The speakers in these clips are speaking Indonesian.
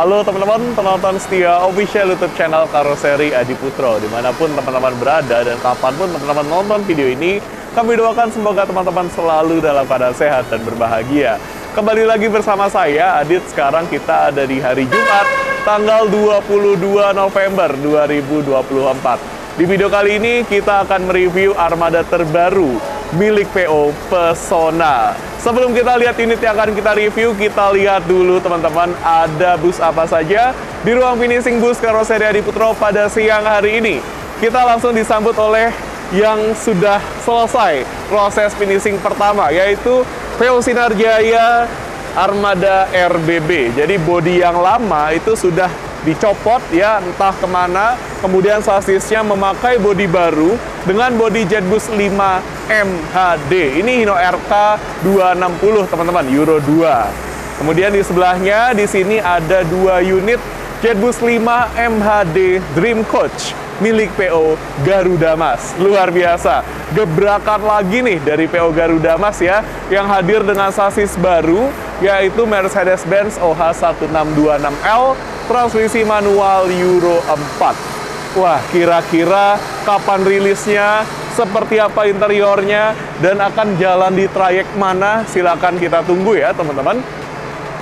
Halo teman-teman, penonton setia official YouTube channel Karoseri Adi Putro. Dimanapun teman-teman berada dan kapanpun teman-teman nonton video ini, kami doakan semoga teman-teman selalu dalam keadaan sehat dan berbahagia. Kembali lagi bersama saya, Adit. Sekarang kita ada di hari Jumat, tanggal 22 November 2024. Di video kali ini kita akan mereview armada terbaru milik PO Pesona. Sebelum kita lihat unit yang akan kita review, kita lihat dulu teman-teman ada bus apa saja di ruang finishing bus Karoseri Adi Putro pada siang hari ini. Kita langsung disambut oleh yang sudah selesai proses finishing pertama, yaitu PO Sinar Jaya Armada RBB. Jadi bodi yang lama itu sudah dicopot ya, entah kemana. Kemudian sasisnya memakai bodi baru dengan bodi Jetbus 5 MHD. Ini Hino RK 260 teman-teman, Euro 2. Kemudian di sebelahnya di sini ada 2 unit Jetbus 5 MHD Dream Coach milik PO Garuda Mas. Luar biasa, gebrakan lagi nih dari PO Garuda Mas ya, yang hadir dengan sasis baru, yaitu Mercedes-Benz OH1626L, transmisi manual Euro 4. Wah, kira-kira kapan rilisnya, seperti apa interiornya, dan akan jalan di trayek mana? Silakan kita tunggu ya teman-teman.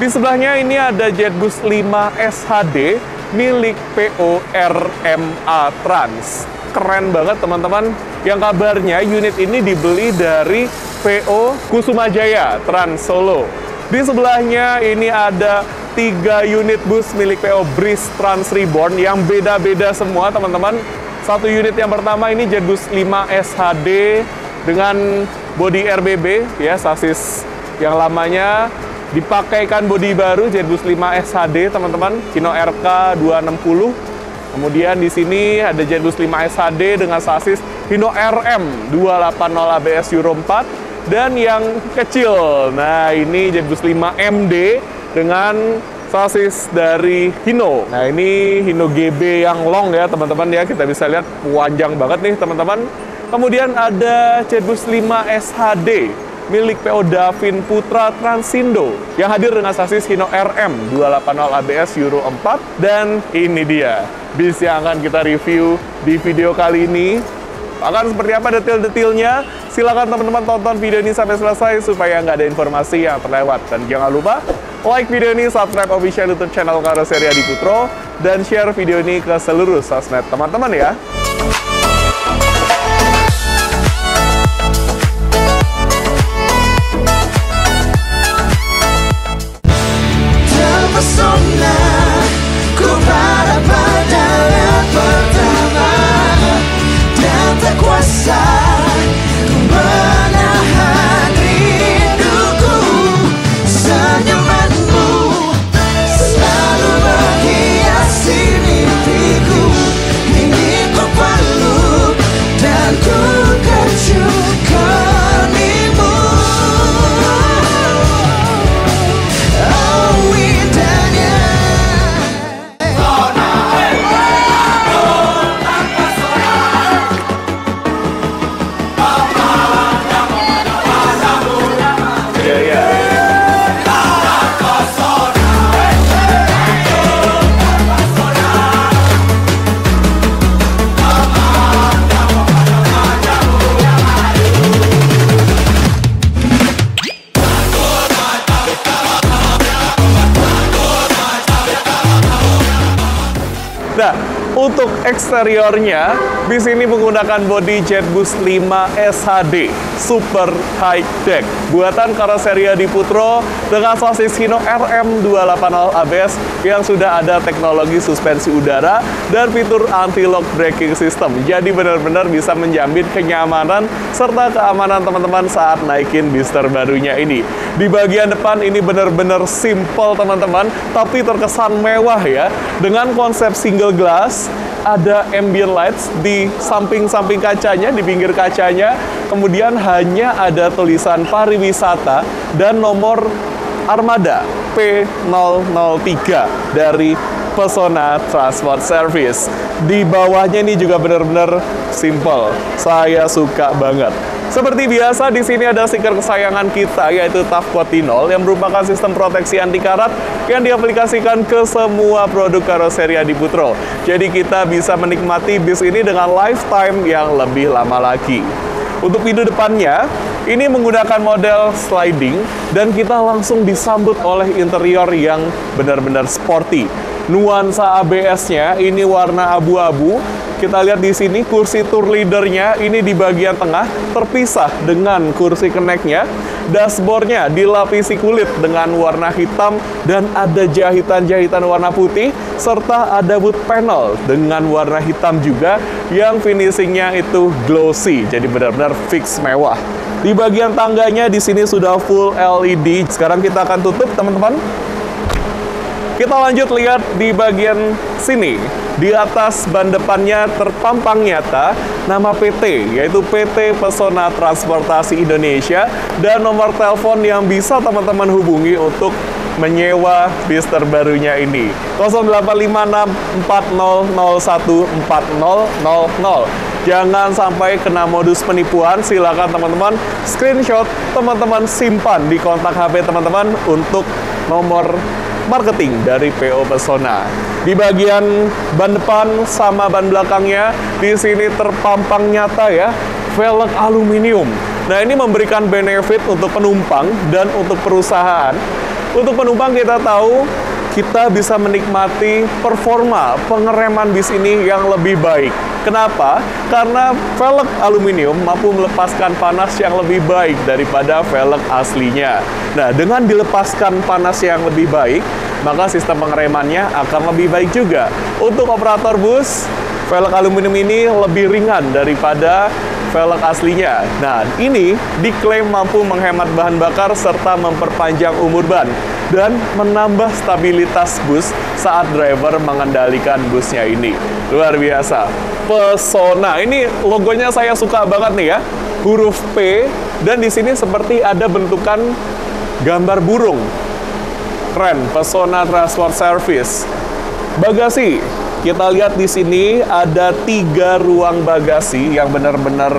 Di sebelahnya ini ada Jetbus 5 SHD milik PO RMA Trans. Keren banget teman-teman. Yang kabarnya unit ini dibeli dari PO Kusuma Jaya Trans Solo. Di sebelahnya ini ada 3 unit bus milik PO Breeze Trans Reborn yang beda-beda semua teman-teman. Satu unit yang pertama ini Jetbus 5 SHD dengan bodi RBB ya, sasis yang lamanya dipakaikan bodi baru Jetbus 5 SHD teman-teman, Hino RK 260. Kemudian di sini ada Jetbus 5 SHD dengan sasis Hino RM 280 ABS Euro 4. Dan yang kecil, nah ini Jetbus 5 MD dengan sasis dari Hino. Nah ini Hino GB yang long ya teman-teman ya, kita bisa lihat panjang banget nih teman-teman. Kemudian ada Jetbus 5 SHD milik PO Davin Putra Transindo yang hadir dengan sasis Hino RM 280 ABS Euro 4. Dan ini dia bis yang akan kita review di video kali ini. Akan seperti apa detail-detailnya? Silakan teman-teman tonton video ini sampai selesai supaya nggak ada informasi yang terlewat. Dan jangan lupa like video ini, subscribe official YouTube channel Karoseri Adi Putro, dan share video ini ke seluruh sosmed teman-teman ya. Terpesona ku pada pandangan pertama, dan tak kuasa ku menahan rinduku. Senyumanmu selalu menghiasi mimpiku. Ingin ku peluk dan ku kecumkanmu. Oh indahnya. Nah, untuk eksteriornya, bis ini menggunakan bodi Jetbus 5 SHD Super High Deck buatan Karoseri Adi Putro dengan sasis Hino RM 280 ABS yang sudah ada teknologi suspensi udara dan fitur anti-lock braking system. Jadi benar-benar bisa menjamin kenyamanan serta keamanan teman-teman saat naikin bis terbarunya ini. Di bagian depan ini benar-benar simple teman-teman, tapi terkesan mewah ya, dengan konsep single glass. Ada ambient lights di samping-samping kacanya, di pinggir kacanya. Kemudian hanya ada tulisan pariwisata dan nomor armada P003 dari Pesona Transport Service. Di bawahnya ini juga benar-benar simple. Saya suka banget. Seperti biasa, di sini ada stiker kesayangan kita, yaitu TAF Kotinol, yang merupakan sistem proteksi anti karat yang diaplikasikan ke semua produk karoseri Adi Putro. Jadi kita bisa menikmati bis ini dengan lifetime yang lebih lama lagi. Untuk pintu depannya, ini menggunakan model sliding, dan kita langsung disambut oleh interior yang benar-benar sporty. Nuansa ABS-nya ini warna abu-abu. Kita lihat di sini kursi tour leader-nya ini di bagian tengah terpisah dengan kursi connect-nya. Dashboard-nya dilapisi kulit dengan warna hitam dan ada jahitan-jahitan warna putih, serta ada wood panel dengan warna hitam juga yang finishing-nya itu glossy. Jadi benar-benar fix mewah. Di bagian tangganya di sini sudah full LED. Sekarang kita akan tutup, teman-teman. Kita lanjut lihat di bagian sini. Di atas ban depannya terpampang nyata nama PT, yaitu PT Pesona Transportasi Indonesia, dan nomor telepon yang bisa teman-teman hubungi untuk menyewa bis terbarunya ini. 085640014000. Jangan sampai kena modus penipuan. Silakan teman-teman screenshot, teman-teman simpan di kontak HP teman-teman untuk nomor marketing dari PO Pesona. Di bagian ban depan sama ban belakangnya di sini terpampang nyata ya, velg aluminium. Nah, ini memberikan benefit untuk penumpang dan untuk perusahaan. Untuk penumpang kita tahu kita bisa menikmati performa pengereman bis ini yang lebih baik. Kenapa? Karena velg aluminium mampu melepaskan panas yang lebih baik daripada velg aslinya. Nah, dengan dilepaskan panas yang lebih baik, maka sistem pengeremannya akan lebih baik juga. Untuk operator bus, velg aluminium ini lebih ringan daripada velg aslinya. Nah, ini diklaim mampu menghemat bahan bakar serta memperpanjang umur ban dan menambah stabilitas bus saat driver mengendalikan busnya ini. Luar biasa. Pesona. Ini logonya saya suka banget nih ya. Huruf P, dan di sini seperti ada bentukan gambar burung. Keren, Pesona Transport Service. Bagasi. Kita lihat di sini ada 3 ruang bagasi yang benar-benar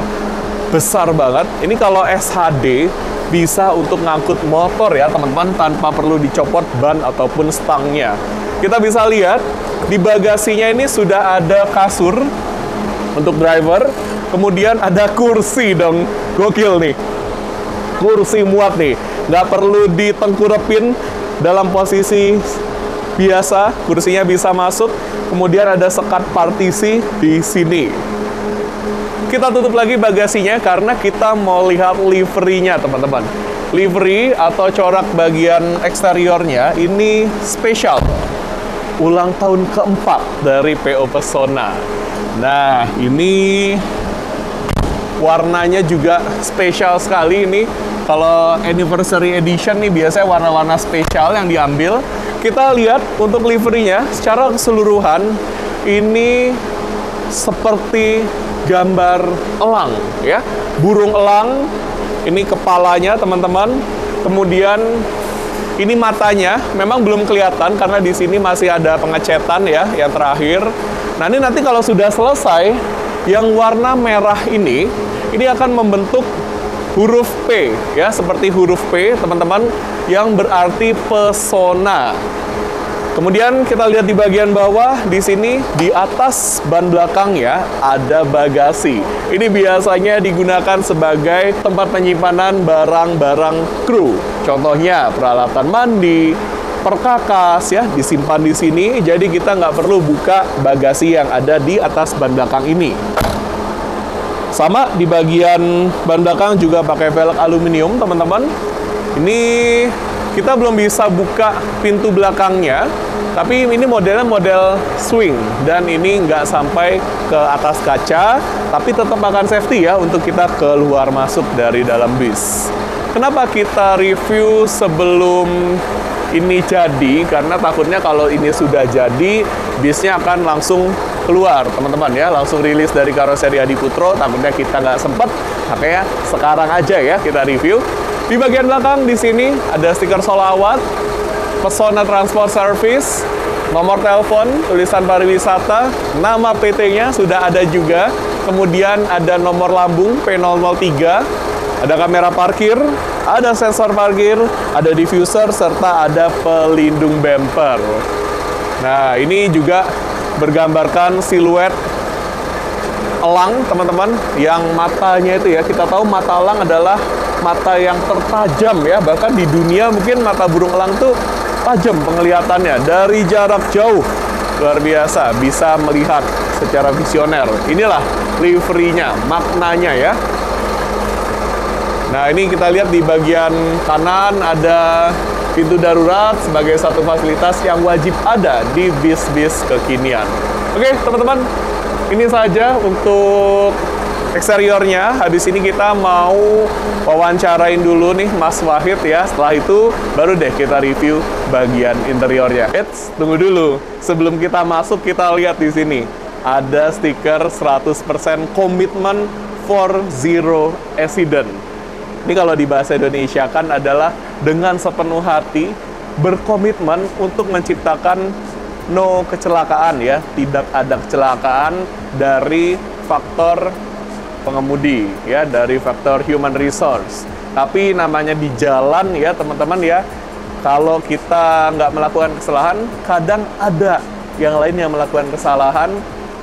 besar banget. Ini kalau SHD bisa untuk ngangkut motor ya teman-teman, tanpa perlu dicopot ban ataupun stangnya. Kita bisa lihat di bagasinya ini sudah ada kasur untuk driver, kemudian ada kursi dong, gokil nih. Kursi muat nih, nggak perlu ditengkurepin dalam posisi biasa, kursinya bisa masuk. Kemudian ada sekat partisi di sini. Kita tutup lagi bagasinya karena kita mau lihat liverynya, teman-teman. Livery atau corak bagian eksteriornya ini spesial. Ulang tahun keempat dari PO Pesona. Nah, ini warnanya juga spesial sekali ini. Kalau anniversary edition nih biasanya warna-warna spesial yang diambil. Kita lihat untuk liverynya secara keseluruhan ini seperti gambar elang ya, burung elang. Ini kepalanya teman-teman, kemudian ini matanya memang belum kelihatan karena di sini masih ada pengecetan ya yang terakhir. Nah, ini nanti kalau sudah selesai, yang warna merah ini akan membentuk huruf P ya, seperti huruf P teman-teman, yang berarti pesona. Kemudian kita lihat di bagian bawah, di sini di atas ban belakang ya ada bagasi. Ini biasanya digunakan sebagai tempat penyimpanan barang-barang kru. Contohnya peralatan mandi, perkakas ya, disimpan di sini. Jadi kita nggak perlu buka bagasi yang ada di atas ban belakang ini. Sama di bagian ban belakang juga pakai velg aluminium, teman-teman. Ini kita belum bisa buka pintu belakangnya, tapi ini modelnya model swing dan ini nggak sampai ke atas kaca, tapi tetap akan safety ya untuk kita keluar masuk dari dalam bis. Kenapa kita review sebelum ini jadi? Karena takutnya kalau ini sudah jadi, bisnya akan langsung keluar, teman-teman ya, langsung rilis dari karoseri Adi Putro. Takutnya kita nggak sempet, makanya sekarang aja ya kita review. Di bagian belakang di sini ada stiker solawat, Pesona Transport Service. nomor telepon, tulisan pariwisata, nama PT-nya sudah ada juga. Kemudian ada nomor lambung P003, ada kamera parkir, ada sensor parkir, ada diffuser, serta ada pelindung bumper. Nah, ini juga bergambarkan siluet elang, teman-teman, yang matanya itu ya, kita tahu mata elang adalah mata yang tertajam ya, bahkan di dunia mungkin mata burung elang tuh tajam penglihatannya dari jarak jauh. Luar biasa, bisa melihat secara visioner. Inilah livery-nya, maknanya ya. Nah, ini kita lihat di bagian kanan ada pintu darurat sebagai satu fasilitas yang wajib ada di bis-bis kekinian. Oke, teman-teman, ini saja untuk eksteriornya. Habis ini kita mau wawancarain dulu nih Mas Wahid ya. Setelah itu baru deh kita review bagian interiornya. Eits, tunggu dulu. Sebelum kita masuk, kita lihat di sini. Ada stiker 100% komitmen for zero accident. Ini kalau di bahasa Indonesia kan adalah dengan sepenuh hati berkomitmen untuk menciptakan no kecelakaan ya. Tidak ada kecelakaan dari faktor pengemudi ya, dari faktor human resource. Tapi namanya di jalan ya teman-teman ya, kalau kita nggak melakukan kesalahan, kadang ada yang lain yang melakukan kesalahan,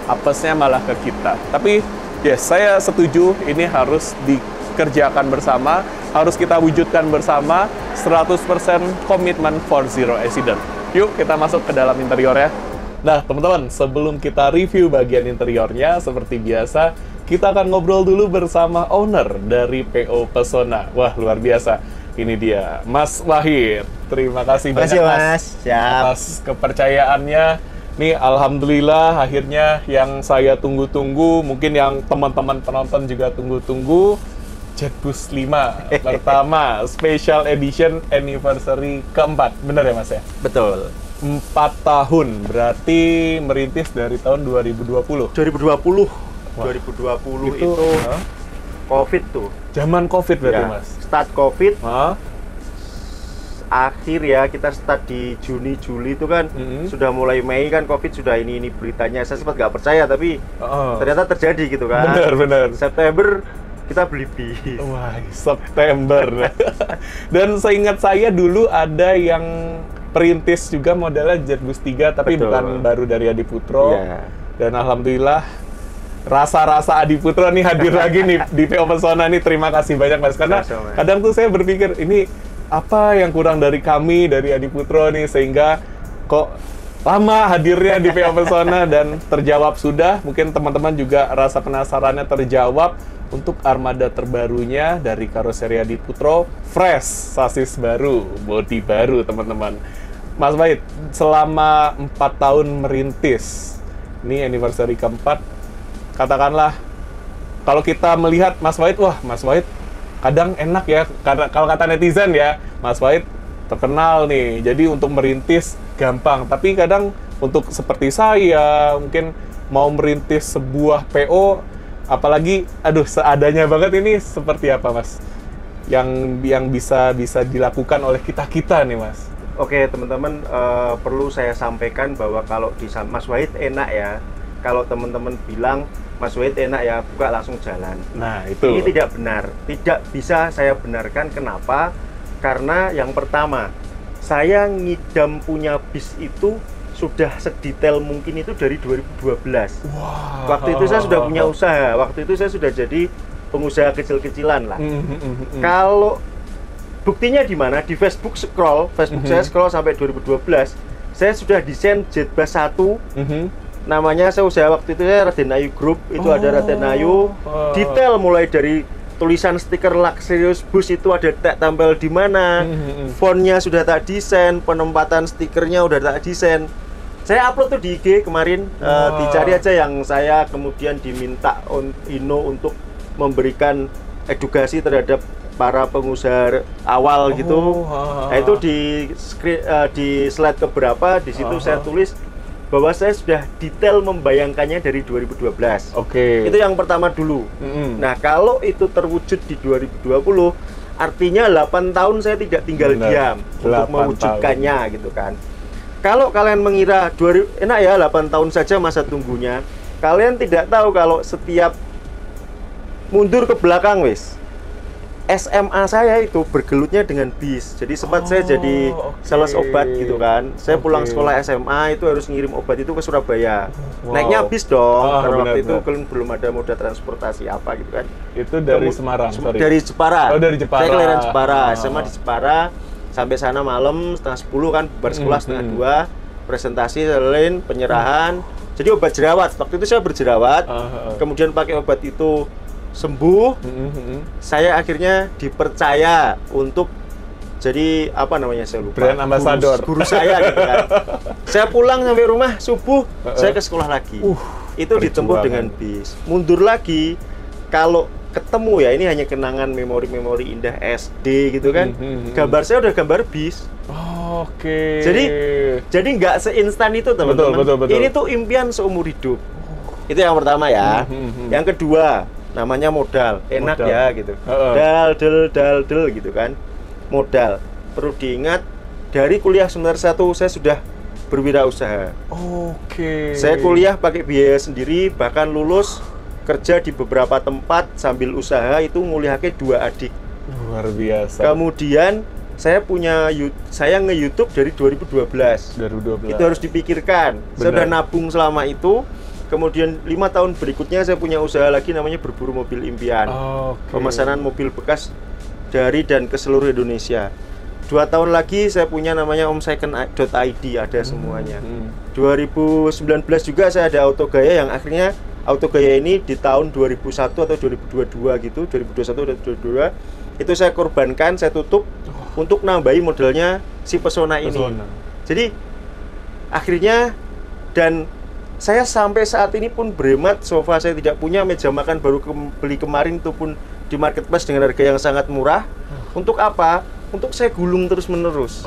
apesnya malah ke kita. Tapi yes, saya setuju ini harus dikerjakan bersama, harus kita wujudkan bersama, 100% komitmen for zero accident. Yuk kita masuk ke dalam interior ya. Nah teman-teman, sebelum kita review bagian interiornya, seperti biasa kita akan ngobrol dulu bersama owner dari PO Pesona. Wah, luar biasa. Ini dia, Mas Wahid. Terima kasih banyak, Mas. Siap. Atas kepercayaannya. Nih, alhamdulillah akhirnya yang saya tunggu-tunggu, mungkin yang teman-teman penonton juga tunggu-tunggu, Jetbus 5 pertama, Special Edition Anniversary keempat. Bener ya, Mas ya? Betul. 4 tahun, berarti merintis dari tahun 2020. 2020. Wah, 2020 itu COVID tuh. Zaman COVID berarti, Ya, Mas? start COVID. Hah? Akhir ya, kita start di Juni, Juli itu kan. Sudah mulai Mei kan COVID sudah ini beritanya. Saya sempat nggak percaya, tapi ternyata terjadi gitu kan. Benar. September kita beli bis. Wah, September. Dan seingat saya dulu ada yang perintis juga modelnya Jetbus 3, tapi Betul. bukan baru dari Adiputro. Iya. Dan alhamdulillah rasa-rasa Adiputro nih hadir lagi nih di PO Pesona nih. Terima kasih banyak, Mas. Karena Sama-sama. kadang tuh saya berpikir, ini apa yang kurang dari kami, dari Adiputro nih, sehingga kok lama hadirnya di PO Pesona dan terjawab sudah. Mungkin teman-teman juga rasa penasarannya terjawab untuk armada terbarunya dari karoseri Adiputro. Fresh, sasis baru, bodi baru, teman-teman. Mas Wahid, selama 4 tahun merintis, ini anniversary keempat, katakanlah, kalau kita melihat Mas Wahid, wah Mas Wahid kadang enak ya, karena kalau kata netizen ya, Mas Wahid terkenal nih, jadi untuk merintis gampang. Tapi kadang untuk seperti saya, mungkin mau merintis sebuah PO, apalagi, aduh seadanya banget ini, seperti apa Mas? Yang bisa dilakukan oleh kita-kita nih Mas? Oke teman-teman, perlu saya sampaikan bahwa kalau di Mas Wahid enak ya. Kalau teman-teman bilang Mas Wahid enak ya, buka langsung jalan. Nah, itu. Ini tidak benar. Tidak bisa saya benarkan. Kenapa? Karena yang pertama, saya ngidam punya bis itu sudah sedetail mungkin itu dari 2012. Wow. Waktu itu saya sudah punya usaha. Waktu itu saya sudah jadi pengusaha kecil-kecilan lah. Kalau buktinya di mana? Di Facebook scroll. Saya scroll sampai 2012. Saya sudah desain Jetbus 1. Namanya saya usaha waktu itu saya Raden Ayu Group, itu ada Raden Ayu, detail mulai dari tulisan stiker Luxurious Bus itu ada tak tampil di mana, fontnya sudah tak desain, penempatan stikernya udah tak desain. Saya upload tuh di IG kemarin, dicari aja yang saya kemudian diminta Ino untuk memberikan edukasi terhadap para pengusaha awal gitu. Nah, itu di slide keberapa di situ saya tulis bahwa saya sudah detail membayangkannya dari 2012. Oke. Itu yang pertama dulu. Nah, kalau itu terwujud di 2020, artinya 8 tahun saya tidak tinggal diam untuk mewujudkannya gitu kan. Kalau kalian mengira enak ya 8 tahun saja masa tunggunya, kalian tidak tahu kalau setiap mundur ke belakang wis. SMA saya itu bergelutnya dengan bis. Jadi sempat saya jadi sales obat gitu kan. Saya pulang sekolah SMA itu harus ngirim obat itu ke Surabaya. Naiknya bis dong. Karena waktu itu kan belum ada moda transportasi apa gitu kan. Itu dari Semarang, sorry. Dari Jepara. Oh, dari Jepara. Saya kelahiran Jepara. SMA di Jepara. Sampai sana malam setengah 10 kan, bersekolah setengah 2, presentasi, lain penyerahan. Jadi obat jerawat. Waktu itu saya berjerawat. Kemudian pakai obat itu sembuh, saya akhirnya dipercaya untuk jadi apa namanya saya lupa. Brand ambassador. Guru saya gitu kan. Saya pulang sampai rumah subuh, saya ke sekolah lagi. Itu ditempuh dengan bis. Mundur lagi, kalau ketemu ya ini hanya kenangan memori-memori indah SD gitu kan. Gambar saya udah gambar bis. Oke. Jadi nggak seinstan itu teman-teman. Betul. Ini tuh impian seumur hidup. Itu yang pertama ya. Yang kedua, namanya modal, enak Modal. ya gitu. Dal gitu kan. Modal. Perlu diingat dari kuliah semester 1 saya sudah berwirausaha. Oke. Saya kuliah pakai biaya sendiri, bahkan lulus kerja di beberapa tempat sambil usaha itu nguliahke 2 adik. Luar biasa. Kemudian saya nge-YouTube dari 2012. 2012. Itu harus dipikirkan. Saya Benar. udah nabung selama itu. Kemudian 5 tahun berikutnya saya punya usaha lagi namanya Berburu Mobil Impian. Pemesanan mobil bekas dari dan ke seluruh Indonesia. 2 tahun lagi saya punya namanya omsecond.id, ada semuanya. 2019 juga saya ada Autogaya yang akhirnya Autogaya ini di tahun 2001 atau 2022 gitu, 2021 atau 2022 itu saya korbankan, saya tutup untuk nambahi modalnya si Pesona ini. Jadi akhirnya dan saya sampai saat ini pun berhemat, sofa saya tidak punya, meja makan baru beli kemarin itu pun di marketplace dengan harga yang sangat murah. Untuk apa? Untuk saya gulung terus-menerus.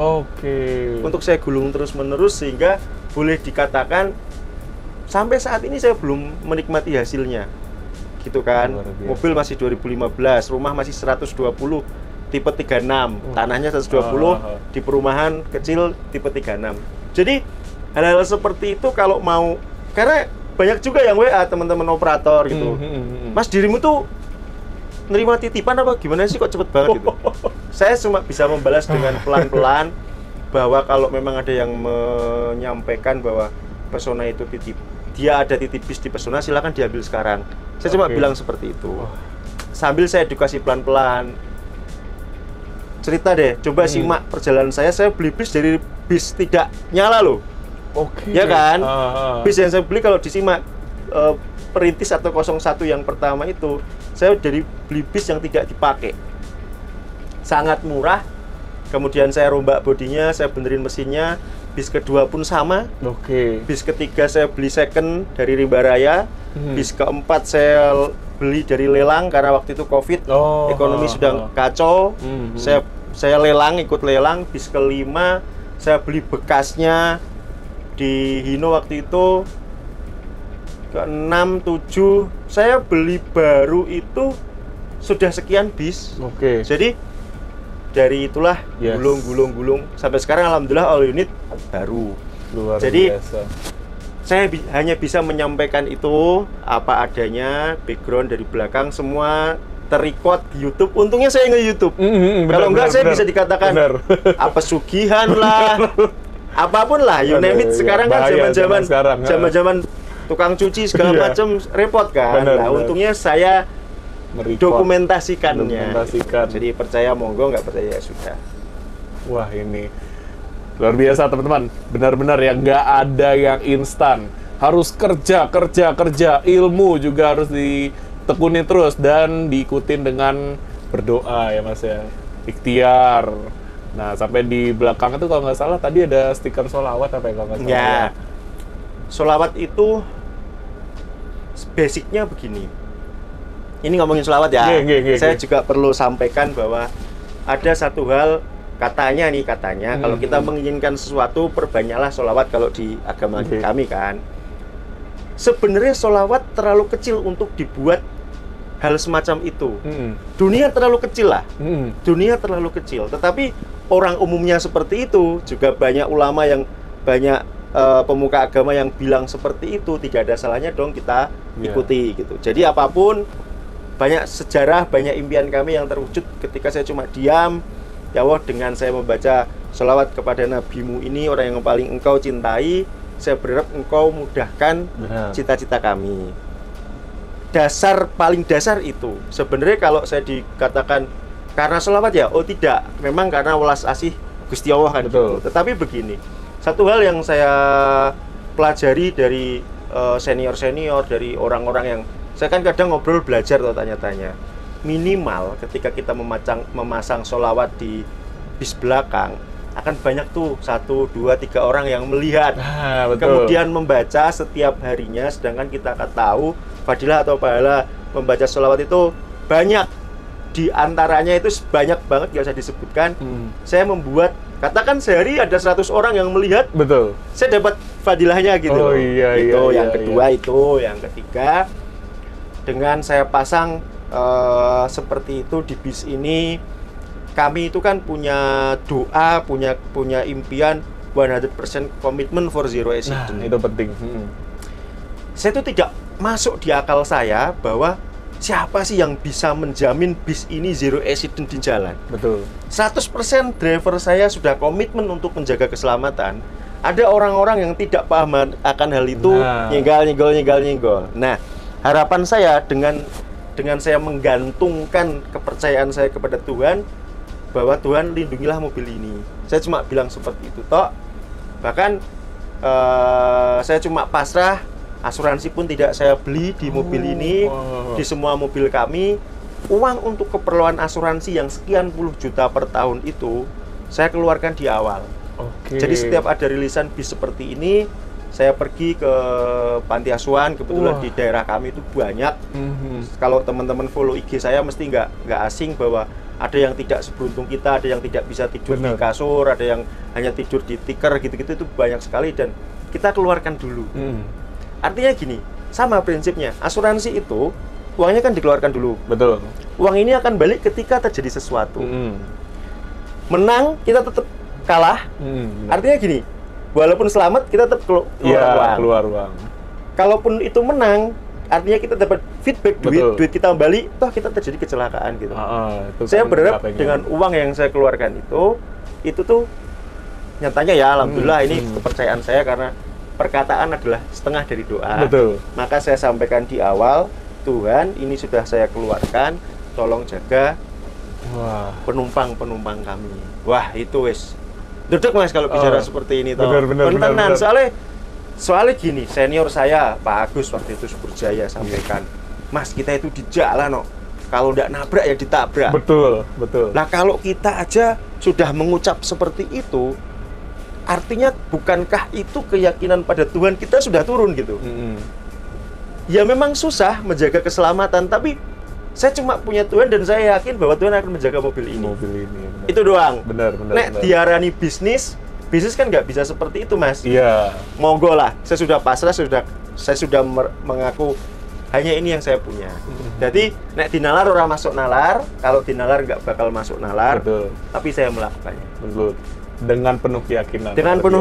Untuk saya gulung terus-menerus sehingga boleh dikatakan sampai saat ini saya belum menikmati hasilnya. Gitu kan. Mobil masih 2015, rumah masih 120 tipe 36, tanahnya 120 di perumahan kecil tipe 36. Jadi hal-hal seperti itu kalau mau, karena banyak juga yang WA teman-teman operator gitu. Mas, dirimu tuh nerima titipan apa gimana sih kok cepet banget gitu. Saya cuma bisa membalas dengan pelan-pelan bahwa kalau memang ada yang menyampaikan bahwa Pesona itu titip, dia ada titip bis di Pesona, silakan diambil sekarang. Saya cuma bilang seperti itu. Sambil saya edukasi pelan-pelan. Cerita deh, coba simak perjalanan saya beli bis dari bis tidak nyala loh. Ya kan? Bis yang saya beli kalau disimak perintis atau 01 yang pertama itu, saya dari beli bis yang tidak dipakai. Sangat murah. Kemudian saya rombak bodinya, saya benerin mesinnya. Bis kedua pun sama. Bis ketiga saya beli second dari Rimba Raya. Bis keempat saya beli dari lelang karena waktu itu Covid, ekonomi sedang kacau. Saya lelang, ikut lelang. Bis kelima saya beli bekasnya di Hino waktu itu. Ke-6, 7 saya beli baru itu sudah sekian bis. Jadi dari itulah gulung sampai sekarang alhamdulillah all unit baru. Jadi saya hanya bisa menyampaikan itu apa adanya, background dari belakang semua terrecord di YouTube. Untungnya saya nge-YouTube. Kalau enggak saya bisa dikatakan apa sugihan lah, apapun lah, you name it. Sekarang kan zaman-zaman tukang cuci segala macam repot kan. Nah, untungnya saya dokumentasikannya. Jadi percaya monggo, nggak percaya ya sudah. Wah, ini luar biasa teman-teman. Benar-benar ya, nggak ada yang instan. Harus kerja. Ilmu juga harus ditekuni terus dan diikutin dengan berdoa ya Mas ya. Ikhtiar. Nah, sampai di belakang itu kalau nggak salah tadi ada stiker sholawat apa ya kalau nggak salah. Ya. Sholawat itu basicnya begini. Ini ngomongin sholawat ya. Saya juga perlu sampaikan bahwa ada satu hal katanya kalau kita menginginkan sesuatu perbanyaklah sholawat kalau di agama kami kan. Sebenarnya sholawat terlalu kecil untuk dibuat hal semacam itu. Dunia terlalu kecil lah. Dunia terlalu kecil. Tetapi orang umumnya seperti itu juga banyak ulama yang banyak pemuka agama yang bilang seperti itu, tidak ada salahnya dong kita ikuti gitu. Jadi apapun, banyak sejarah, banyak impian kami yang terwujud ketika saya cuma diam. Ya Allah, dengan saya membaca sholawat kepada nabimu ini, orang yang paling engkau cintai, saya berharap engkau mudahkan cita-cita kami. Paling dasar itu sebenarnya kalau saya dikatakan karena sholawat ya, oh tidak, memang karena welas asih Gusti Allah kan gitu. Tetapi begini, satu hal yang saya pelajari dari senior-senior, dari orang-orang yang saya kan kadang ngobrol belajar atau tanya-tanya, minimal ketika kita memasang sholawat di bis belakang akan banyak tuh 1, 2, 3 orang yang melihat, kemudian membaca setiap harinya, sedangkan kita akan tahu fadilah atau pahala membaca sholawat itu banyak, di antaranya itu banyak banget, nggak usah disebutkan. Saya membuat, katakan sehari ada 100 orang yang melihat, saya dapat fadilahnya gitu. Yang kedua itu, yang ketiga, dengan saya pasang seperti itu di bis ini, kami itu kan punya doa, punya impian 100% komitmen for zero accident. Nah, itu penting. Saya itu tidak masuk di akal saya bahwa siapa sih yang bisa menjamin bis ini zero accident di jalan. 100% driver saya sudah komitmen untuk menjaga keselamatan. Ada orang-orang yang tidak paham akan hal itu, nyenggol. Nah, harapan saya dengan saya menggantungkan kepercayaan saya kepada Tuhan, bahwa Tuhan lindungilah mobil ini. Saya cuma bilang seperti itu toh. Bahkan saya cuma pasrah, asuransi pun tidak saya beli di mobil ini, di semua mobil kami. Uang untuk keperluan asuransi yang sekian puluh juta per tahun itu saya keluarkan di awal. Jadi setiap ada rilisan bis seperti ini, saya pergi ke panti asuhan, kebetulan di daerah kami itu banyak. Kalau teman-teman follow IG saya mesti nggak asing bahwa ada yang tidak seberuntung kita, ada yang tidak bisa tidur di kasur, ada yang hanya tidur di tikar, gitu-gitu, itu banyak sekali, dan kita keluarkan dulu. Artinya gini, sama prinsipnya, asuransi itu uangnya kan dikeluarkan dulu. Uang ini akan balik ketika terjadi sesuatu. Menang, kita tetap kalah. Artinya gini, walaupun selamat, kita tetap keluar uang. Kalaupun itu menang, artinya kita dapat feedback, duit kita kembali, toh kita terjadi kecelakaan gitu. Saya berharap dengan uang yang saya keluarkan itu tuh nyatanya ya, alhamdulillah ini kepercayaan saya, karena perkataan adalah setengah dari doa. Maka saya sampaikan di awal, Tuhan ini sudah saya keluarkan, tolong jaga penumpang kami. Wah, itu wes duduk Mas kalau bicara seperti ini toh. Benar. Soalnya gini, senior saya Pak Agus waktu itu Subur Jaya sampaikan, Mas, kita itu di jalan kalau nggak nabrak ya ditabrak. Betul. Nah, kalau kita aja sudah mengucap seperti itu, artinya bukankah itu keyakinan pada Tuhan kita sudah turun gitu? Ya memang susah menjaga keselamatan, tapi saya cuma punya Tuhan dan saya yakin bahwa Tuhan akan menjaga mobil ini. Itu doang. Benar. Diarani bisnis kan nggak bisa seperti itu, Mas. Monggo lah, saya sudah pasrah, saya sudah mengaku hanya ini yang saya punya. Jadi nek dinalar orang masuk nalar, kalau dinalar nggak bakal masuk nalar. Tapi saya melakukannya. Dengan penuh keyakinan.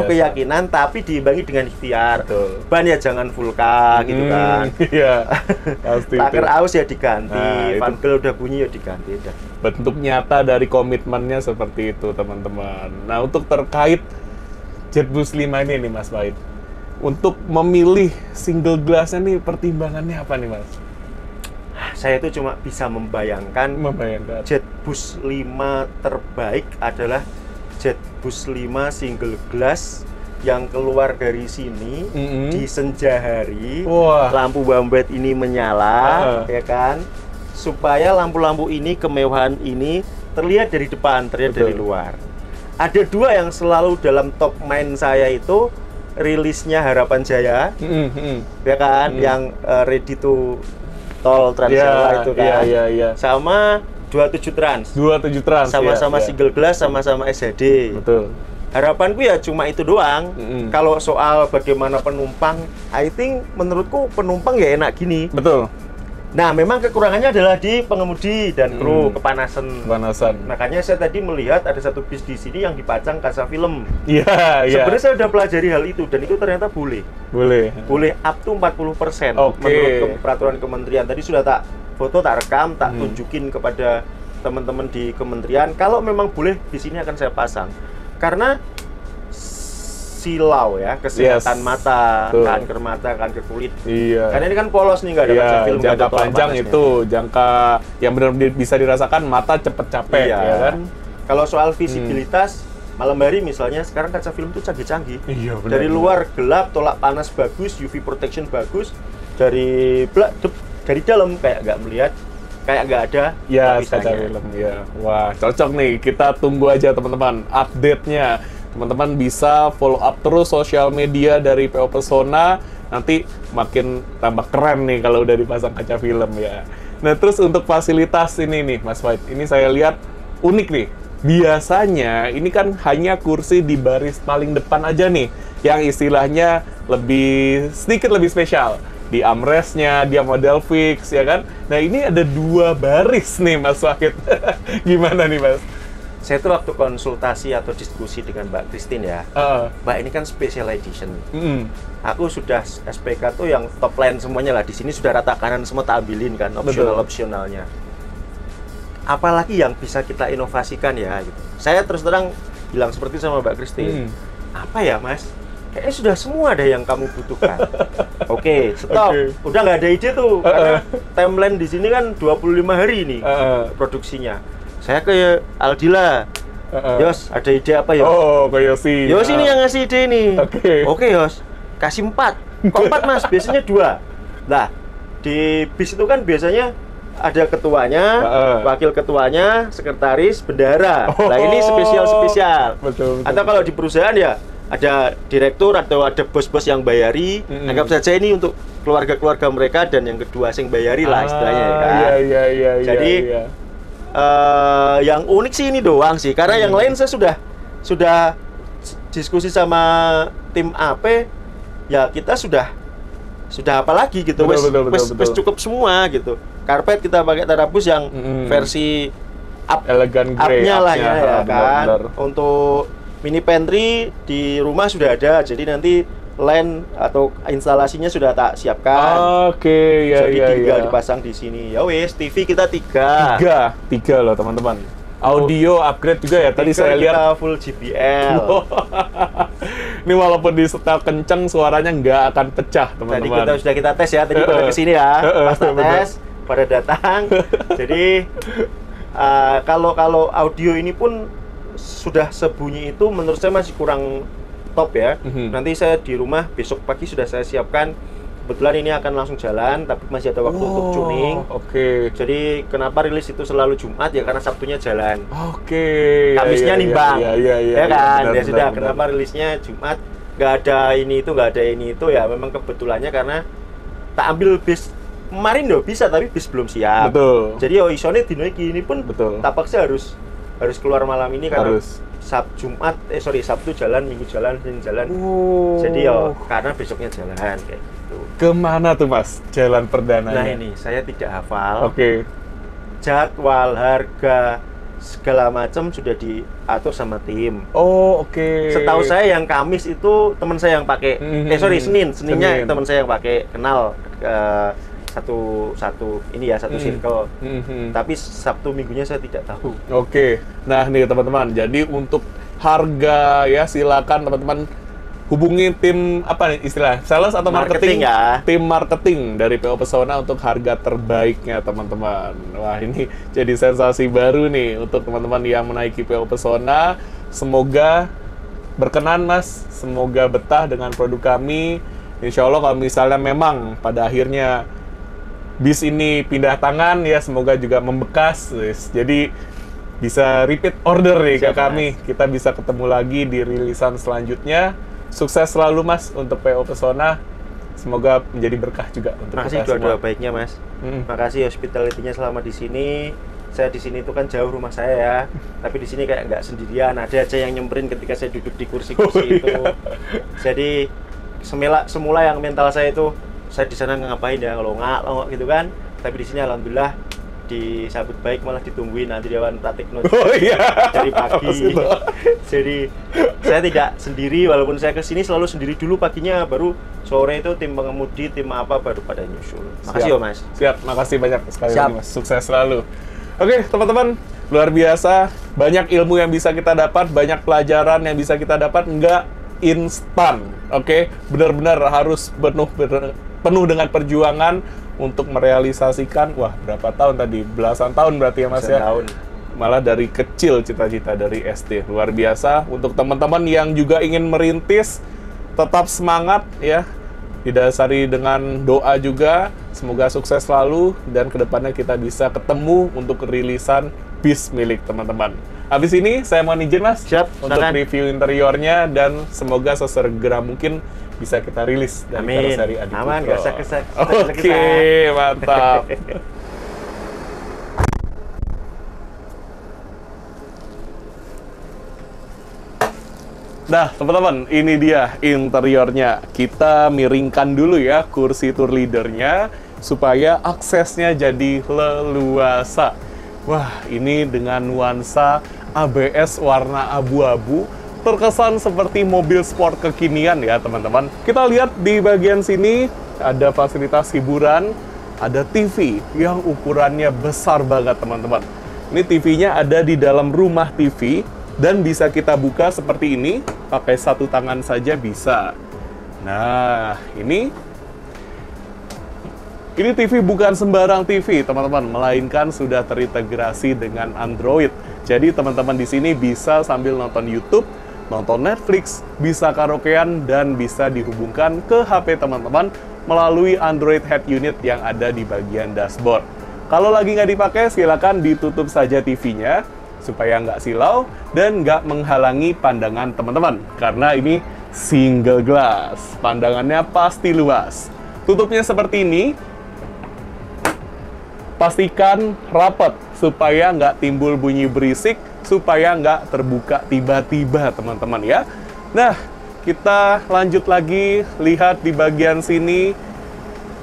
Keyakinan, tapi diimbangi dengan ikhtiar. Ban ya jangan vulka gitu kan. Pasti. Taker aus ya diganti, panggel udah bunyi ya diganti. Bentuk nyata dari komitmennya seperti itu, teman-teman. Nah, untuk terkait JetBus 5 ini nih, Mas Wahid, untuk memilih single glass-nya nih, pertimbangannya apa nih, Mas? Saya itu cuma bisa membayangkan. JetBus 5 terbaik adalah JetBus 5 single glass yang keluar dari sini di senja hari, lampu bambet ini menyala, ya kan? Supaya lampu-lampu ini, kemewahan ini terlihat dari depan, terlihat dari luar. Ada dua yang selalu dalam top mind saya itu, rilisnya Harapan Jaya, ya kan? Yang ready to tol Transjawa itu kan, sama 27 Trans. Sama-sama single glass, sama-sama SHD. Harapanku ya cuma itu doang. Kalau soal bagaimana penumpang, I think menurutku penumpang ya enak gini. Nah, memang kekurangannya adalah di pengemudi dan kru, kepanasan. Makanya saya tadi melihat ada satu bis di sini yang dipajang kaca film. Iya, iya. Sebenarnya saya udah pelajari hal itu dan itu ternyata boleh. Boleh up to 40% menurut peraturan kementerian. Tadi sudah tak foto, tak rekam, tak tunjukin kepada teman-teman di kementerian. Kalau memang boleh di sini akan saya pasang. Karena silau ya, kesehatan mata, kanker kulit. Iya. Karena ini kan polos nih, nggak ada kaca film, jangka panjang itu, jangka yang benar-benar bisa dirasakan, mata cepet capek, ya kan? Kalau soal visibilitas, malam hari misalnya, sekarang kaca film tuh canggih-canggih. Iya, benar. Dari luar gelap, tolak panas bagus, UV protection bagus, dari dalam kayak nggak melihat, kayak nggak ada. Ya, kaca film. Ya. Wah, cocok nih. Kita tunggu aja teman-teman update-nya. Teman-teman bisa follow up terus sosial media dari PO Pesona, nanti makin tambah keren nih kalau udah dipasang kaca film ya. Nah, terus untuk fasilitas ini nih Mas White, ini saya lihat unik nih. Biasanya ini kan hanya kursi di baris paling depan aja nih, yang istilahnya sedikit lebih spesial. Di armrestnya, dia model fix ya kan. Nah, ini ada 2 baris nih Mas White. Gimana nih Mas? Saya tuh waktu konsultasi atau diskusi dengan Mbak Christine ya, Mbak ini kan special edition. Aku sudah SPK tuh yang top line semuanya lah. Di sini sudah rata kanan semua tak ambilin kan, opsionalnya. Apalagi yang bisa kita inovasikan ya gitu. Saya terus terang bilang seperti sama Mbak Christine, apa ya Mas? Kayaknya sudah semua ada yang kamu butuhkan. Oke, stop. Udah nggak ada ide tuh, karena timeline di sini kan 25 hari nih produksinya. Saya ke Aldila, Yos, ada ide apa Yos? Oh, ke Yosi. Yos ini yang ngasih ide nih. Oke Yos, kasih 4. Kok 4 Mas? Biasanya 2. Nah, di bis itu kan biasanya ada ketuanya, wakil ketuanya, sekretaris, bendahara. Nah, ini spesial. Betul. Atau kalau di perusahaan ya ada direktur atau ada bos-bos yang bayari. Anggap saja ini untuk keluarga-keluarga mereka dan yang kedua sing bayari lah istilahnya ya kan. Iya. Jadi yang unik sih ini doang sih, karena yang lain saya sudah diskusi sama tim AP, ya kita sudah apa lagi gitu, wes cukup semua gitu. Karpet kita pakai Tarabus yang versi elegan grey up-nya lah ya kan. Untuk mini pantry di rumah sudah ada, jadi nanti line atau instalasinya sudah tak siapkan. Jadi tinggal dipasang di sini. Ya wes, TV kita 3 loh teman-teman. Audio upgrade juga ya. Tadi saya lihat kita full JBL. Ini walaupun di setel kenceng suaranya nggak akan pecah teman-teman. Tadi sudah kita tes ya. Tadi pada kesini ya. Pas tes pada datang. Jadi kalau audio ini pun sudah sebunyi itu menurut saya masih kurang top ya. Nanti saya di rumah besok pagi sudah saya siapkan. Kebetulan ini akan langsung jalan, tapi masih ada waktu untuk tuning. Jadi kenapa rilis itu selalu Jumat ya, karena Sabtunya jalan. Kamisnya nimbang. Ya kan. Ya sudah, kenapa rilisnya Jumat? Nggak ada ini itu ya. Memang kebetulannya karena tak ambil bis kemarin loh bisa, tapi bis belum siap. Jadi isone dino iki ini pun tak paksa harus keluar malam ini karena Sabtu jalan, Minggu jalan, Senin jalan. Jadi karena besoknya jalan kayak gitu. Kemana tuh Mas jalan perdananya? Nah ini saya tidak hafal. Jadwal, harga, segala macam sudah diatur sama tim. Setahu saya yang Kamis itu teman saya yang pakai. Seninnya teman saya yang pakai, kenal satu circle. Tapi Sabtu Minggunya saya tidak tahu. Nah nih teman-teman, jadi untuk harga ya silakan teman-teman hubungi tim apa nih istilah sales atau marketing ya. Tim marketing dari PO Pesona untuk harga terbaiknya teman-teman. Wah ini jadi sensasi baru nih untuk teman-teman yang menaiki PO Pesona. Semoga berkenan Mas, semoga betah dengan produk kami. Insya Allah kalau misalnya memang pada akhirnya bis ini pindah tangan ya, semoga juga membekas. Jadi bisa repeat order nih ke kami. Kita bisa ketemu lagi di rilisan selanjutnya. Sukses selalu Mas untuk PO Pesona. Semoga menjadi berkah juga untuk kita semua. Makasih doa-doa baiknya Mas. Makasih hospitality-nya selama di sini. Saya di sini itu kan jauh rumah saya ya. Tapi di sini kayak nggak sendirian. Ada aja yang nyemperin ketika saya duduk di kursi-kursi itu. Jadi semula yang mental saya itu, saya di sana ngapain ya, kalau nggak gitu kan. Tapi di sini alhamdulillah disambut baik, malah ditungguin Andriawan Pratikno Oh iya. dari pagi. Gitu. Jadi saya tidak sendiri, walaupun saya ke sini selalu sendiri dulu paginya, baru sore itu tim pengemudi, tim apa baru pada nyusul. Makasih Siap. ya Mas. Siap, makasih banyak sekali Siap. lagi Mas. Sukses selalu. Oke, teman-teman, luar biasa. Banyak ilmu yang bisa kita dapat, banyak pelajaran yang bisa kita dapat, nggak instan. Oke, benar-benar harus penuh dengan perjuangan untuk merealisasikan, wah berapa tahun tadi? Belasan tahun berarti ya Mas ya? Tahun. Malah dari kecil cita-cita dari SD. Luar biasa. Untuk teman-teman yang juga ingin merintis, tetap semangat ya. Didasari dengan doa juga. Semoga sukses selalu dan kedepannya kita bisa ketemu untuk rilisan bis milik teman-teman. Habis ini saya mau izin Mas Siap, untuk silakan. review interiornya dan semoga sesegera mungkin bisa kita rilis dari Amin. karoseri Adi Aman, Putro. gak usah Oke, mantap. Nah, teman-teman, ini dia interiornya. Kita miringkan dulu ya kursi tour leadernya supaya aksesnya jadi leluasa. Wah, ini dengan nuansa ABS warna abu-abu, terkesan seperti mobil sport kekinian ya, teman-teman. Kita lihat di bagian sini ada fasilitas hiburan, ada TV yang ukurannya besar banget, teman-teman. Ini TV-nya ada di dalam rumah TV dan bisa kita buka seperti ini, pakai satu tangan saja bisa. Nah, ini TV bukan sembarang TV, teman-teman, melainkan sudah terintegrasi dengan Android. Jadi teman-teman di sini bisa sambil nonton YouTube, nonton Netflix, bisa karaokean, dan bisa dihubungkan ke HP teman-teman melalui Android Head Unit yang ada di bagian dashboard. Kalau lagi nggak dipakai, silakan ditutup saja TV-nya supaya nggak silau dan nggak menghalangi pandangan teman-teman. Karena ini single glass, pandangannya pasti luas. Tutupnya seperti ini. Pastikan rapat supaya nggak timbul bunyi berisik, supaya nggak terbuka tiba-tiba, teman-teman ya. Nah, kita lanjut lagi, lihat di bagian sini.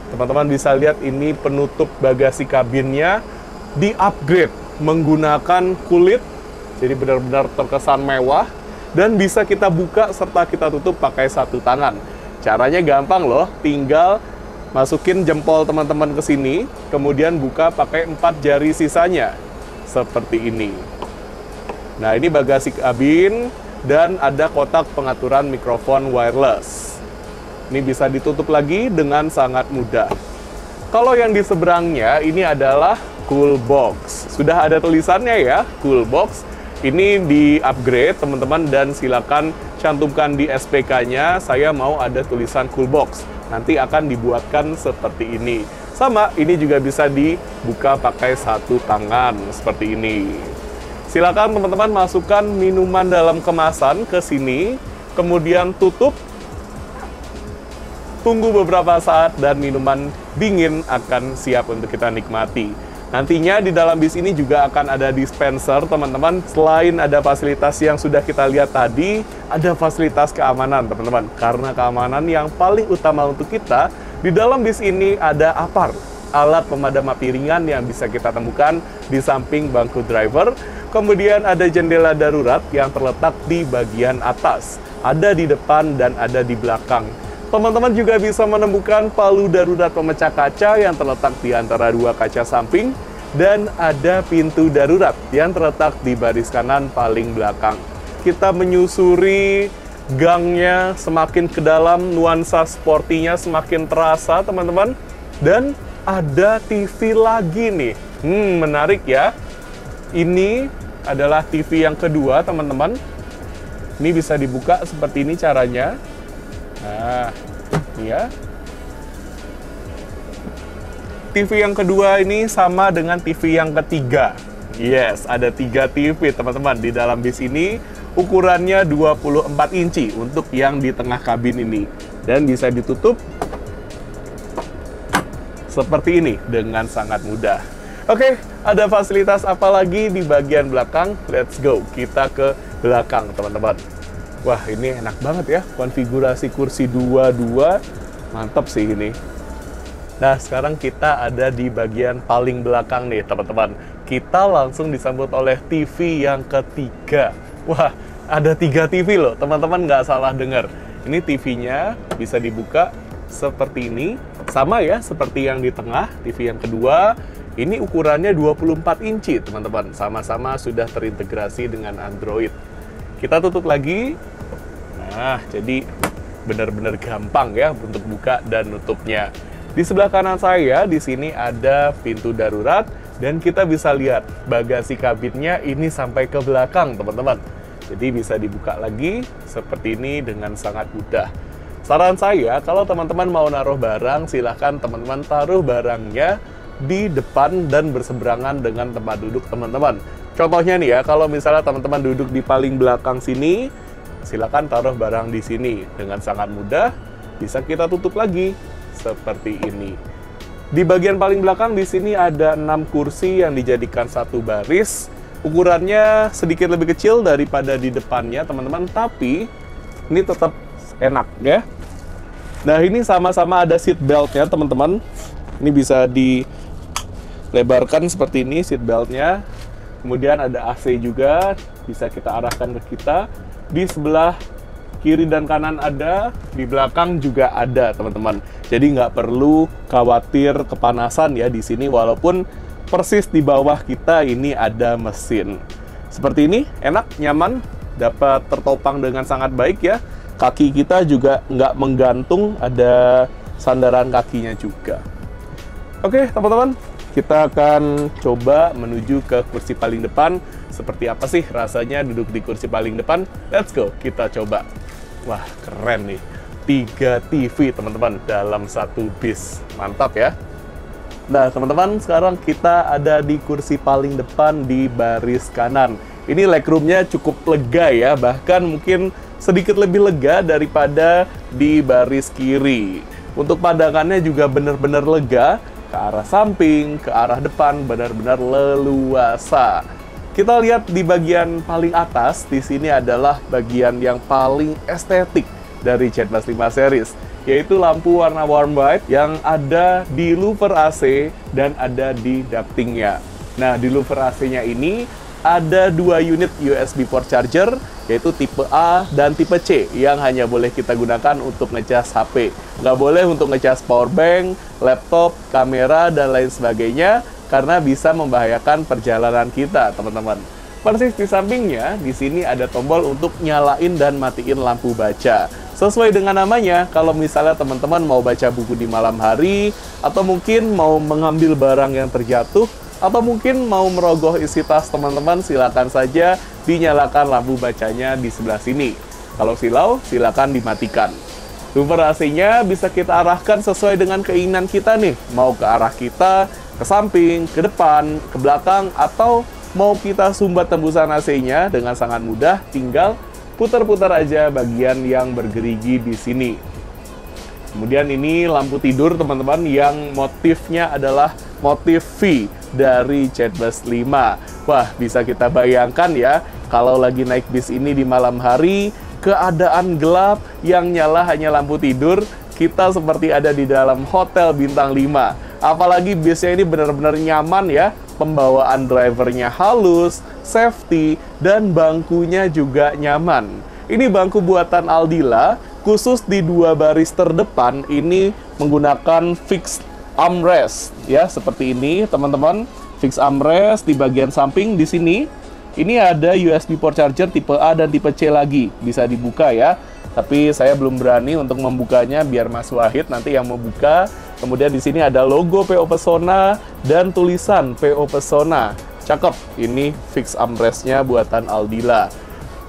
Teman-teman bisa lihat ini penutup bagasi kabinnya di-upgrade menggunakan kulit, jadi benar-benar terkesan mewah, dan bisa kita buka serta kita tutup pakai satu tangan. Caranya gampang loh, tinggal masukin jempol teman-teman ke sini, kemudian buka pakai 4 jari sisanya, seperti ini. Nah, ini bagasi kabin, dan ada kotak pengaturan mikrofon wireless. Ini bisa ditutup lagi dengan sangat mudah. Kalau yang di seberangnya, ini adalah cool box. Sudah ada tulisannya ya, cool box. Ini di-upgrade, teman-teman, dan silakan cantumkan di SPK-nya, saya mau ada tulisan cool box. Nanti akan dibuatkan seperti ini. Sama, ini juga bisa dibuka pakai satu tangan, seperti ini. Silakan teman-teman masukkan minuman dalam kemasan ke sini, kemudian tutup, tunggu beberapa saat, dan minuman dingin akan siap untuk kita nikmati. Nantinya di dalam bis ini juga akan ada dispenser, teman-teman. Selain ada fasilitas yang sudah kita lihat tadi, ada fasilitas keamanan, teman-teman. Karena keamanan yang paling utama untuk kita, di dalam bis ini ada APAR, alat pemadam api ringan yang bisa kita temukan di samping bangku driver. Kemudian ada jendela darurat yang terletak di bagian atas, ada di depan dan ada di belakang. Teman-teman juga bisa menemukan palu darurat pemecah kaca yang terletak di antara dua kaca samping, dan ada pintu darurat yang terletak di baris kanan paling belakang. Kita menyusuri gangnya semakin ke dalam, nuansa sportinya semakin terasa, teman-teman. Dan ada TV lagi nih. Menarik ya. Ini adalah TV yang kedua, teman-teman. Ini bisa dibuka seperti ini caranya. Nah, ya. TV yang kedua ini sama dengan TV yang ketiga. Yes, ada 3 TV, teman-teman, di dalam bis ini. Ukurannya 24 inci untuk yang di tengah kabin ini. Dan bisa ditutup seperti ini dengan sangat mudah. Oke, ada fasilitas apa lagi di bagian belakang? Let's go, kita ke belakang, teman-teman. Wah, ini enak banget ya, konfigurasi kursi 2-2, mantap sih ini. Nah, sekarang kita ada di bagian paling belakang nih, teman-teman. Kita langsung disambut oleh TV yang ketiga. Wah, ada 3 TV loh, teman-teman nggak salah dengar. Ini TV-nya bisa dibuka seperti ini. Sama ya, seperti yang di tengah, TV yang kedua. Ini ukurannya 24 inci, teman-teman. Sama-sama sudah terintegrasi dengan Android. Kita tutup lagi. Nah, jadi benar-benar gampang ya untuk buka dan nutupnya. Di sebelah kanan saya, di sini ada pintu darurat. Dan kita bisa lihat bagasi kabinnya ini sampai ke belakang, teman-teman. Jadi bisa dibuka lagi seperti ini dengan sangat mudah. Saran saya, kalau teman-teman mau naruh barang, silahkan teman-teman taruh barangnya di depan dan berseberangan dengan tempat duduk teman-teman. Contohnya nih ya, kalau misalnya teman-teman duduk di paling belakang sini, silahkan taruh barang di sini. Dengan sangat mudah, bisa kita tutup lagi seperti ini. Di bagian paling belakang di sini ada 6 kursi yang dijadikan satu baris. Ukurannya sedikit lebih kecil daripada di depannya, teman-teman, tapi ini tetap enak ya. Nah, ini sama-sama ada seat belt-nya, teman-teman. Ini bisa dilebarkan seperti ini seat belt-nya. Kemudian ada AC juga, bisa kita arahkan ke kita. Di sebelah kiri dan kanan ada, di belakang juga ada, teman-teman. Jadi nggak perlu khawatir kepanasan ya di sini, walaupun persis di bawah kita ini ada mesin. Seperti ini, enak, nyaman, dapat tertopang dengan sangat baik ya. Kaki kita juga nggak menggantung, ada sandaran kakinya juga. Oke, teman-teman, kita akan coba menuju ke kursi paling depan. Seperti apa sih rasanya duduk di kursi paling depan? Let's go, kita coba. Wah, keren nih. 3 TV, teman-teman, dalam satu bis. Mantap ya. Nah, teman-teman, sekarang kita ada di kursi paling depan di baris kanan. Ini legroomnya cukup lega ya, bahkan mungkin sedikit lebih lega daripada di baris kiri. Untuk pandangannya juga benar-benar lega, ke arah samping, ke arah depan, benar-benar leluasa. Kita lihat di bagian paling atas, di sini adalah bagian yang paling estetik dari Z-Bus 5 series, yaitu lampu warna warm white yang ada di louver AC dan ada di ductingnya. Nah, di louver AC-nya ini ada 2 unit USB port charger, yaitu tipe A dan tipe C, yang hanya boleh kita gunakan untuk ngecas HP. Nggak boleh untuk ngecas power bank, laptop, kamera, dan lain sebagainya, karena bisa membahayakan perjalanan kita, teman-teman. Persis di sampingnya, di sini ada tombol untuk nyalain dan matiin lampu baca. Sesuai dengan namanya, kalau misalnya teman-teman mau baca buku di malam hari, atau mungkin mau mengambil barang yang terjatuh, atau mungkin mau merogoh isi tas teman-teman, silakan saja dinyalakan lampu bacanya di sebelah sini. Kalau silau, silakan dimatikan. Louver AC-nya bisa kita arahkan sesuai dengan keinginan kita nih, mau ke arah kita, ke samping, ke depan, ke belakang, atau mau kita sumbat tembusan AC-nya dengan sangat mudah, tinggal putar-putar aja bagian yang bergerigi di sini. Kemudian ini lampu tidur, teman-teman, yang motifnya adalah motif V dari Z-Bus 5. Wah, bisa kita bayangkan ya, kalau lagi naik bis ini di malam hari, keadaan gelap, yang nyala hanya lampu tidur, kita seperti ada di dalam hotel bintang 5. Apalagi bisnya ini benar-benar nyaman ya, pembawaan drivernya halus, safety, dan bangkunya juga nyaman. Ini bangku buatan Aldila, khusus di 2 baris terdepan ini menggunakan fixed armrest ya, seperti ini, teman-teman. Fixed armrest di bagian samping di sini. Ini ada USB port charger tipe A dan tipe C lagi, bisa dibuka ya. Tapi saya belum berani untuk membukanya, biar Mas Wahid nanti yang membuka. Kemudian di sini ada logo PO Pesona dan tulisan PO Pesona. Cakep, ini fix armrest-nya buatan Aldila.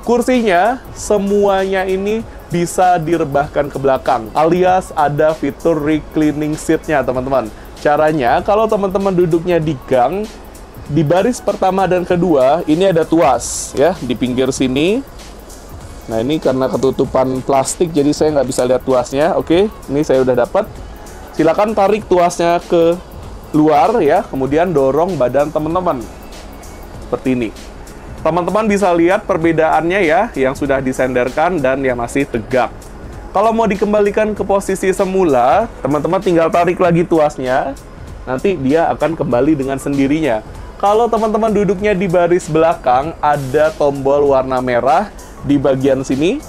Kursinya semuanya ini bisa direbahkan ke belakang, alias ada fitur reclining seat-nya, teman-teman. Caranya, kalau teman-teman duduknya di gang, di baris pertama dan kedua, ini ada tuas ya, di pinggir sini. Nah, ini karena ketutupan plastik, jadi saya nggak bisa lihat tuasnya. Oke, ini saya udah dapat. Silakan tarik tuasnya ke luar ya, kemudian dorong badan teman-teman. Seperti ini. Teman-teman bisa lihat perbedaannya ya, yang sudah disenderkan dan yang masih tegak. Kalau mau dikembalikan ke posisi semula, teman-teman tinggal tarik lagi tuasnya, nanti dia akan kembali dengan sendirinya. Kalau teman-teman duduknya di baris belakang, ada tombol warna merah di bagian sini.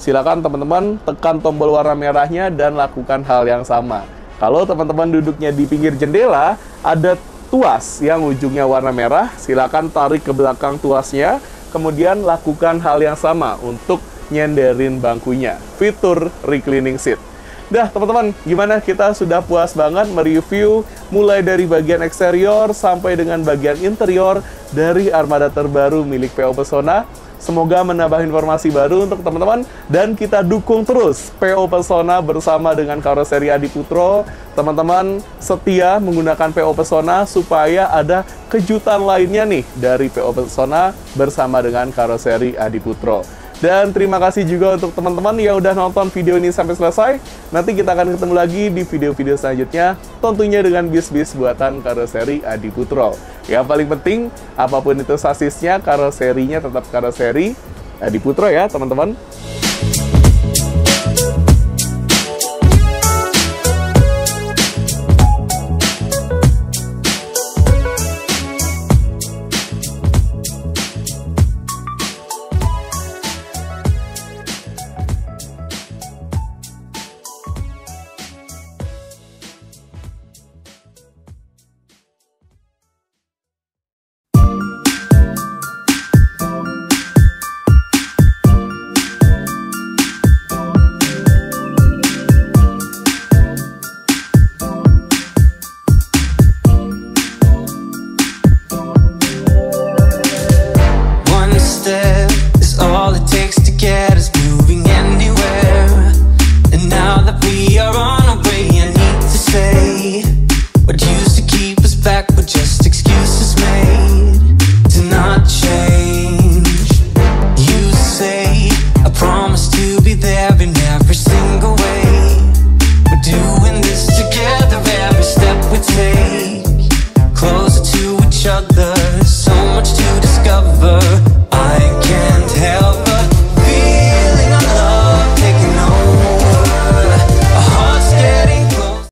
Silakan teman-teman tekan tombol warna merahnya dan lakukan hal yang sama. Kalau teman-teman duduknya di pinggir jendela, ada tuas yang ujungnya warna merah. Silakan tarik ke belakang tuasnya, kemudian lakukan hal yang sama untuk nyenderin bangkunya. Fitur reclining seat. Dah teman-teman, gimana? Kita sudah puas banget mereview mulai dari bagian eksterior sampai dengan bagian interior dari armada terbaru milik PO Pesona. Semoga menambah informasi baru untuk teman-teman dan kita dukung terus PO Pesona bersama dengan Karoseri Adiputro. Teman-teman setia menggunakan PO Pesona supaya ada kejutan lainnya nih dari PO Pesona bersama dengan Karoseri Adiputro. Dan terima kasih juga untuk teman-teman yang udah nonton video ini sampai selesai. Nanti kita akan ketemu lagi di video-video selanjutnya, tentunya dengan bis-bis buatan Karoseri Adiputro. Yang paling penting, apapun itu sasisnya, karoserinya tetap Karoseri Adiputro ya teman-teman.